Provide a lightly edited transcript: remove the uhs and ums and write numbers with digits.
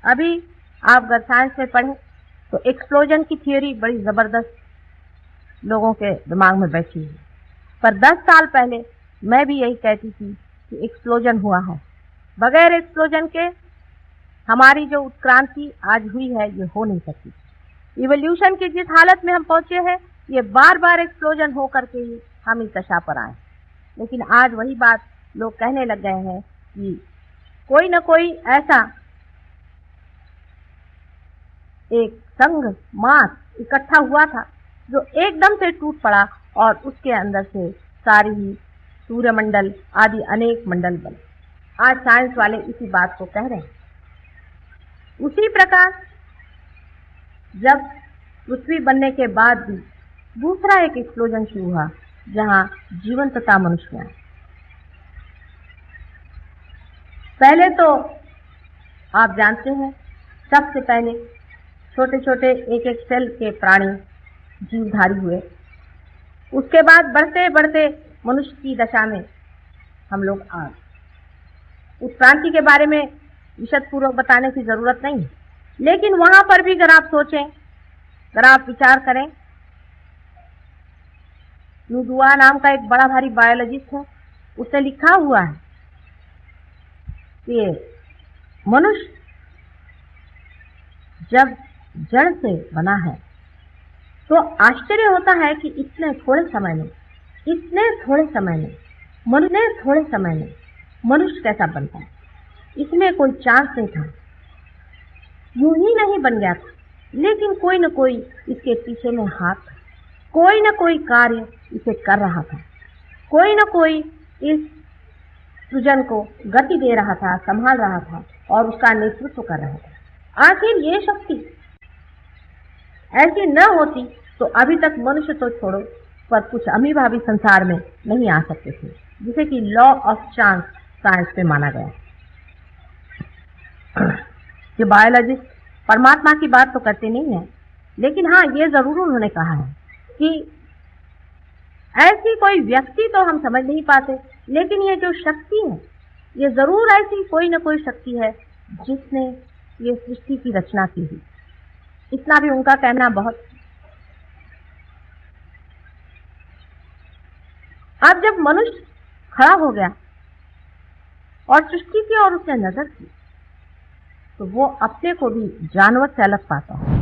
अभी आप अगर साइंस में पढ़ें तो एक्सप्लोजन की थियोरी बड़ी जबरदस्त लोगों के दिमाग में बैठी है, पर 10 साल पहले मैं भी यही कहती थी कि एक्सप्लोजन हुआ है। बगैर एक्सप्लोजन के हमारी जो उत्क्रांति आज हुई है ये हो नहीं सकती। इवोल्यूशन की जिस हालत में हम पहुंचे हैं ये बार बार एक्सप्लोजन हो करके ही हम इस दशा पर आए। लेकिन आज वही बात लोग कहने लग गए हैं कि कोई न कोई ऐसा एक संघ मास इकट्ठा हुआ था जो एकदम से टूट पड़ा और उसके अंदर से सारी ही सूर्यमंडल आदि अनेक मंडल बने। आज साइंस वाले इसी बात को कह रहे हैं। उसी प्रकार जब पृथ्वी बनने के बाद भी दूसरा एक एक्सप्लोजन शुरू हुआ जहां जीवंतता मनुष्य में आई। पहले तो आप जानते हैं सबसे पहले छोटे छोटे एक एक सेल के प्राणी जीवधारी हुए। उसके बाद बढ़ते बढ़ते मनुष्य की दशा में हम लोग आ गए। उत्क्रांति के बारे में विशद पूर्वक बताने की जरूरत नहीं है, लेकिन वहां पर भी अगर आप सोचें, अगर आप विचार करें, नुदुआ नाम का एक बड़ा भारी बायोलॉजिस्ट है, उसने लिखा हुआ है कि मनुष्य जब जड़ से बना है तो आश्चर्य होता है कि इतने थोड़े समय में मनुष्य कैसा बनता है। इसमें कोई चांस नहीं था, यूं ही नहीं बन गया था, लेकिन कोई न कोई इसके पीछे में हाथ था, कोई न कोई कार्य इसे कर रहा था, कोई न कोई इस सृजन को गति दे रहा था, संभाल रहा था और उसका नेतृत्व कर रहा था। आखिर ये शक्ति ऐसी न होती तो अभी तक मनुष्य तो छोड़ो पर कुछ अमीबा भी संसार में नहीं आ सकते थे, जिसे कि लॉ ऑफ चांस साइंस में माना गया। ये बायोलॉजिस्ट परमात्मा की बात तो करते नहीं है, लेकिन हाँ ये जरूर उन्होंने कहा है कि ऐसी कोई व्यक्ति तो हम समझ नहीं पाते, लेकिन ये जो शक्ति है ये जरूर ऐसी कोई न कोई शक्ति है जिसने ये सृष्टि की रचना की हुई। इतना भी उनका कहना बहुत। अब जब मनुष्य खड़ा हो गया और सृष्टि की ओर उसने नजर की तो वो अपने को भी जानवर से अलग पाता है।